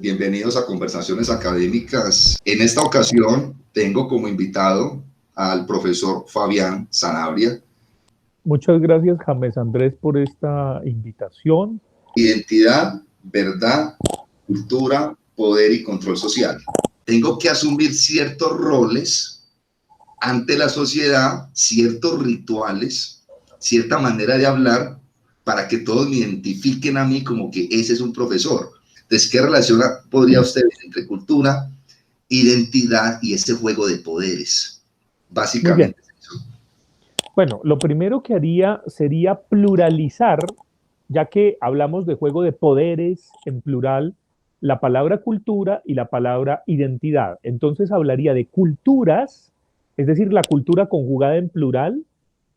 Bienvenidos a Conversaciones Académicas. En esta ocasión tengo como invitado al profesor Fabián Sanabria. Muchas gracias, James Andrés, por esta invitación. Identidad, verdad, cultura, poder y control social. Tengo que asumir ciertos roles ante la sociedad, ciertos rituales, cierta manera de hablar para que todos me identifiquen a mí como que ese es un profesor. Entonces, ¿qué relación podría usted ver entre cultura, identidad y ese juego de poderes? Básicamente eso. Bueno, lo primero que haría sería pluralizar, ya que hablamos de juego de poderes en plural, la palabra cultura y la palabra identidad. Entonces hablaría de culturas, es decir, la cultura conjugada en plural,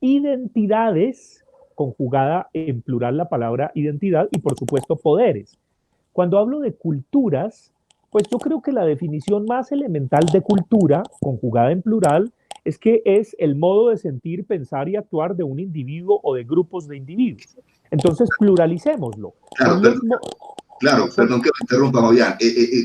identidades, conjugada en plural la palabra identidad, y por supuesto poderes. Cuando hablo de culturas, pues yo creo que la definición más elemental de cultura, conjugada en plural, es que es el modo de sentir, pensar y actuar de un individuo o de grupos de individuos. Entonces, pluralicémoslo. Perdón que me interrumpa, Fabián.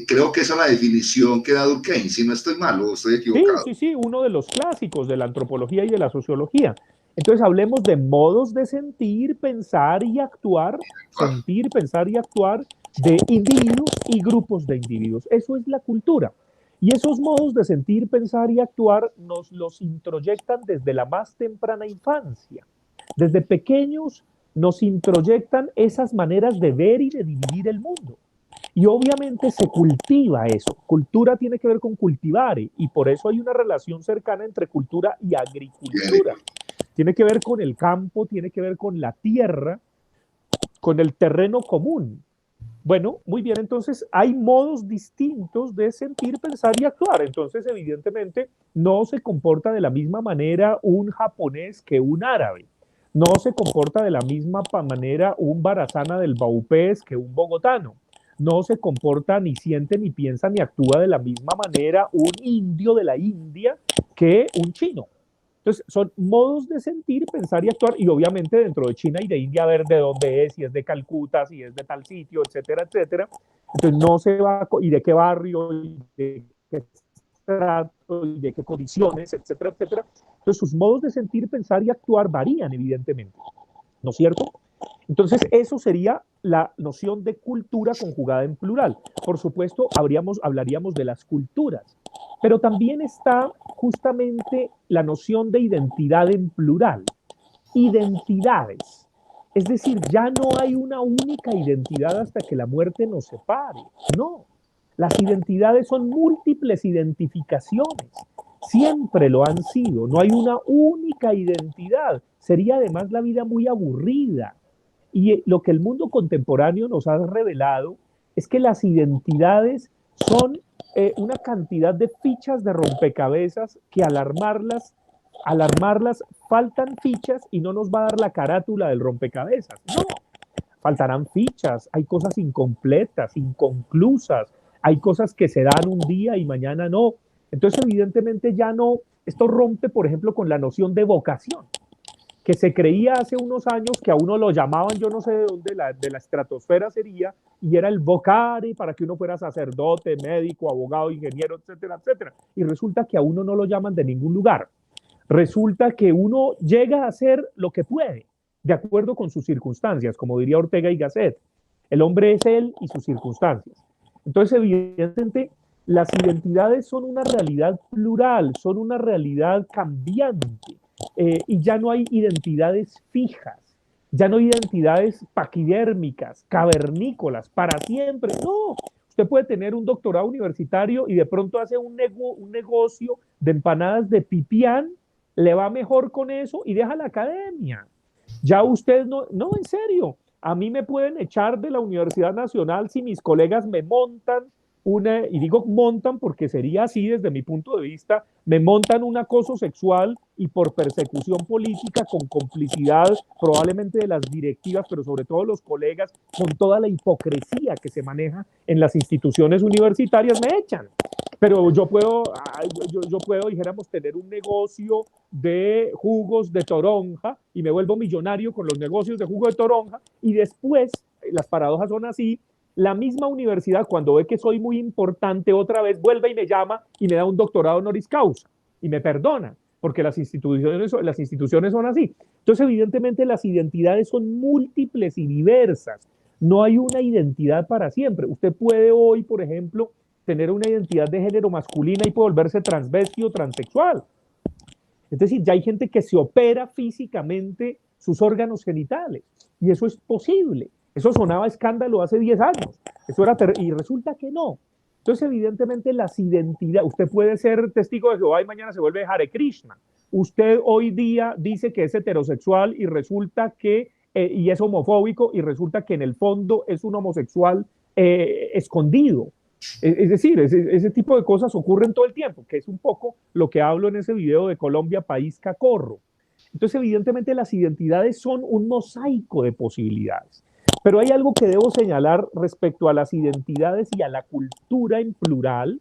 Creo que esa es la definición que da Durkheim, si no estoy mal o estoy equivocado. Sí, uno de los clásicos de la antropología y de la sociología. Entonces, hablemos de modos de sentir, pensar y actuar, sentir, pensar y actuar de individuos y grupos de individuos. Eso es la cultura. Y esos modos de sentir, pensar y actuar nos los introyectan desde la más temprana infancia. Desde pequeños nos introyectan esas maneras de ver y de dividir el mundo. Y obviamente se cultiva eso. Cultura tiene que ver con cultivar y por eso hay una relación cercana entre cultura y agricultura. Tiene que ver con el campo, tiene que ver con la tierra, con el terreno común. Bueno, muy bien, entonces hay modos distintos de sentir, pensar y actuar. Entonces, evidentemente, no se comporta de la misma manera un japonés que un árabe. No se comporta de la misma manera un barazana del Baupés que un bogotano. No se comporta, ni siente, ni piensa, ni actúa de la misma manera un indio de la India que un chino. Entonces, son modos de sentir, pensar y actuar, y obviamente dentro de China y de India, a ver de dónde es, si es de Calcuta, si es de tal sitio, etcétera, etcétera. Entonces, no se va, y de qué barrio, y de qué estrato, y de qué condiciones, etcétera, etcétera. Entonces, sus modos de sentir, pensar y actuar varían, evidentemente, ¿no es cierto? Entonces, eso sería la noción de cultura conjugada en plural. Por supuesto, hablaríamos de las culturas, pero también está justamente la noción de identidad en plural. Identidades. Es decir, ya no hay una única identidad hasta que la muerte nos separe. No. Las identidades son múltiples identificaciones. Siempre lo han sido. No hay una única identidad. Sería además la vida muy aburrida. Y lo que el mundo contemporáneo nos ha revelado es que las identidades son una cantidad de fichas de rompecabezas que al armarlas faltan fichas y no nos va a dar la carátula del rompecabezas. No, faltarán fichas, hay cosas incompletas, inconclusas, hay cosas que se dan un día y mañana no. Entonces, evidentemente ya no, esto rompe, por ejemplo, con la noción de vocación que se creía hace unos años que a uno lo llamaban, yo no sé de dónde, de la estratosfera sería, y era el vocare para que uno fuera sacerdote, médico, abogado, ingeniero, etcétera, etcétera. Y resulta que a uno no lo llaman de ningún lugar. Resulta que uno llega a hacer lo que puede, de acuerdo con sus circunstancias, como diría Ortega y Gasset. El hombre es él y sus circunstancias. Entonces, evidentemente, las identidades son una realidad plural, son una realidad cambiante. Y ya no hay identidades fijas, ya no hay identidades paquidérmicas, cavernícolas, para siempre. No, usted puede tener un doctorado universitario y de pronto hace un negocio de empanadas de pipián, le va mejor con eso y deja la academia. Ya usted no, en serio, a mí me pueden echar de la Universidad Nacional si mis colegas me montan y digo montan porque sería así desde mi punto de vista, me montan un acoso sexual y por persecución política con complicidad probablemente de las directivas, pero sobre todo los colegas, con toda la hipocresía que se maneja en las instituciones universitarias, me echan. Pero yo puedo, dijéramos, tener un negocio de jugos de toronja y me vuelvo millonario con los negocios de jugo de toronja y después, las paradojas son así, la misma universidad, cuando ve que soy muy importante, otra vez vuelve y me llama y me da un doctorado honoris causa y me perdona, porque las instituciones son así. Entonces, evidentemente, las identidades son múltiples y diversas. No hay una identidad para siempre. Usted puede hoy, por ejemplo, tener una identidad de género masculina y puede volverse transvesti o transexual. Es decir, ya hay gente que se opera físicamente sus órganos genitales y eso es posible. Eso sonaba escándalo hace 10 años. Eso era y resulta que no. Entonces, evidentemente, las identidades, usted puede ser testigo de Jehová y mañana se vuelve Hare Krishna. Usted hoy día dice que es heterosexual y resulta que, y es homofóbico y resulta que en el fondo es un homosexual escondido. Es decir, ese tipo de cosas ocurren todo el tiempo, que es un poco lo que hablo en ese video de Colombia, país cacorro. Entonces, evidentemente, las identidades son un mosaico de posibilidades. Pero hay algo que debo señalar respecto a las identidades y a la cultura en plural,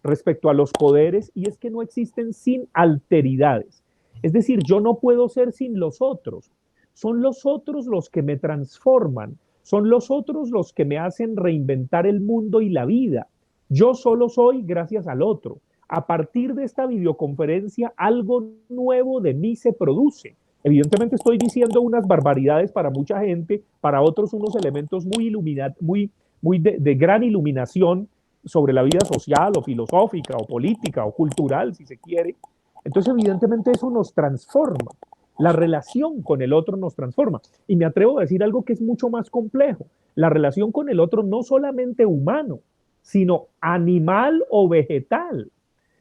respecto a los poderes, y es que no existen sin alteridades. Es decir, yo no puedo ser sin los otros. Son los otros los que me transforman. Son los otros los que me hacen reinventar el mundo y la vida. Yo solo soy gracias al otro. A partir de esta videoconferencia, algo nuevo de mí se produce. Evidentemente estoy diciendo unas barbaridades para mucha gente, para otros unos elementos muy de gran iluminación sobre la vida social o filosófica o política o cultural, si se quiere. Entonces, evidentemente eso nos transforma. La relación con el otro nos transforma. Y me atrevo a decir algo que es mucho más complejo. La relación con el otro no solamente humano, sino animal o vegetal.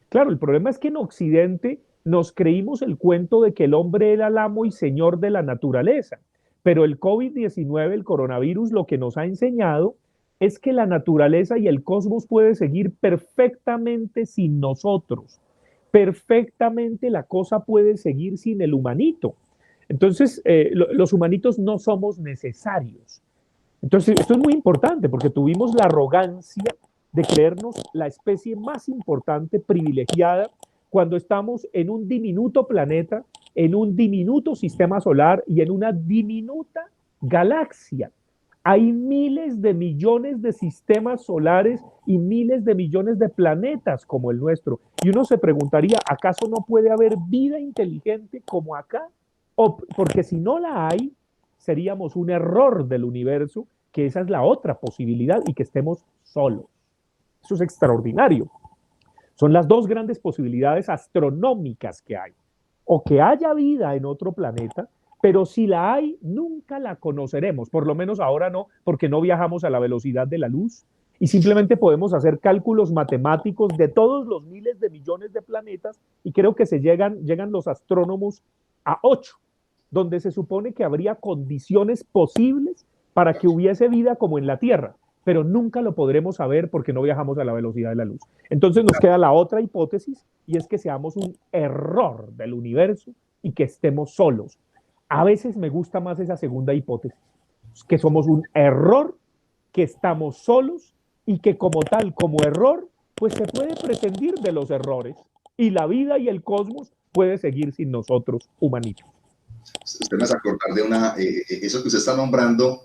Claro, el problema es que en Occidente nos creímos el cuento de que el hombre era el amo y señor de la naturaleza, pero el COVID-19, el coronavirus, lo que nos ha enseñado es que la naturaleza y el cosmos puede seguir perfectamente sin nosotros. Perfectamente la cosa puede seguir sin el humanito. Entonces, los humanitos no somos necesarios. Entonces, esto es muy importante porque tuvimos la arrogancia de creernos la especie más importante, privilegiada, cuando estamos en un diminuto planeta, en un diminuto sistema solar y en una diminuta galaxia. Hay miles de millones de sistemas solares y miles de millones de planetas como el nuestro. Y uno se preguntaría, ¿acaso no puede haber vida inteligente como acá? Porque si no la hay, seríamos un error del universo, que esa es la otra posibilidad y que estemos solos. Eso es extraordinario. Son las dos grandes posibilidades astronómicas que hay. O que haya vida en otro planeta, pero si la hay, nunca la conoceremos. Por lo menos ahora no, porque no viajamos a la velocidad de la luz y simplemente podemos hacer cálculos matemáticos de todos los miles de millones de planetas y creo que llegan los astrónomos a 8, donde se supone que habría condiciones posibles para que hubiese vida como en la Tierra, pero nunca lo podremos saber porque no viajamos a la velocidad de la luz. Entonces nos queda la otra hipótesis y es que seamos un error del universo y que estemos solos. A veces me gusta más esa segunda hipótesis, que somos un error, que estamos solos y que como tal, como error, pues se puede prescindir de los errores y la vida y el cosmos puede seguir sin nosotros, humanitos. Usted me hace acordar de eso que usted está nombrando,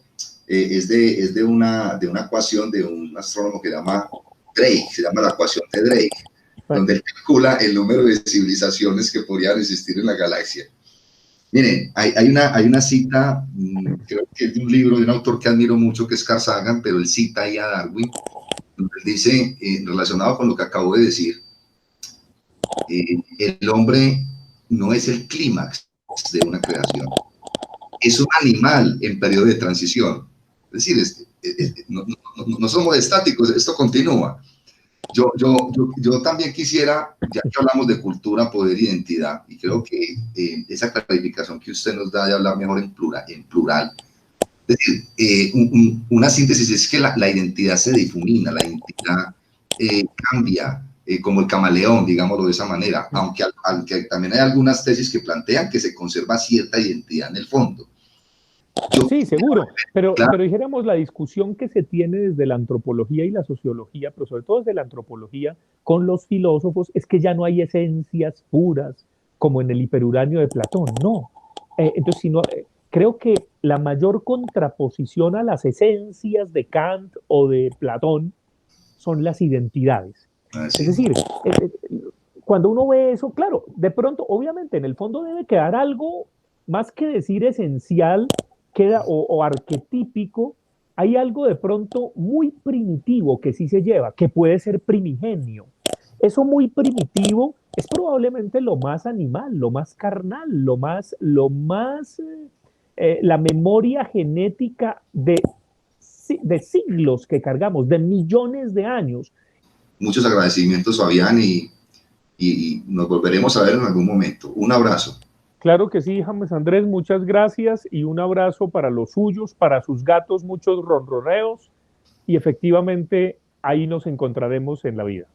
es de una ecuación de un astrónomo que se llama Drake, se llama la ecuación de Drake, donde él calcula el número de civilizaciones que podrían existir en la galaxia. Miren, hay una cita, creo que es de un libro de un autor que admiro mucho, que es Carl Sagan, pero él cita ahí a Darwin, donde él dice, relacionado con lo que acabo de decir, el hombre no es el clímax de una creación, es un animal en periodo de transición. Es decir, no somos estáticos, esto continúa. Yo también quisiera, ya que hablamos de cultura, poder, identidad, y creo que esa clarificación que usted nos da de hablar mejor en plural, es decir, una síntesis es que la identidad se difumina, la identidad cambia, como el camaleón, digámoslo de esa manera, aunque también hay algunas tesis que plantean que se conserva cierta identidad en el fondo. Sí, seguro, pero dijéramos la discusión que se tiene desde la antropología y la sociología, pero sobre todo desde la antropología con los filósofos, es que ya no hay esencias puras como en el hiperuranio de Platón, no. Entonces, creo que la mayor contraposición a las esencias de Kant o de Platón son las identidades. Es Así. decir, cuando uno ve eso, claro, de pronto, obviamente, en el fondo debe quedar algo, más que decir esencial, queda o arquetípico, hay algo de pronto muy primitivo que sí se lleva, que puede ser primigenio. Eso muy primitivo es probablemente lo más animal, lo más carnal, la memoria genética de siglos que cargamos, de millones de años. Muchos agradecimientos, Fabián, y nos volveremos a ver en algún momento. Un abrazo. Claro que sí, James Andrés, muchas gracias y un abrazo para los suyos, para sus gatos, muchos ronroneos y efectivamente ahí nos encontraremos en la vida.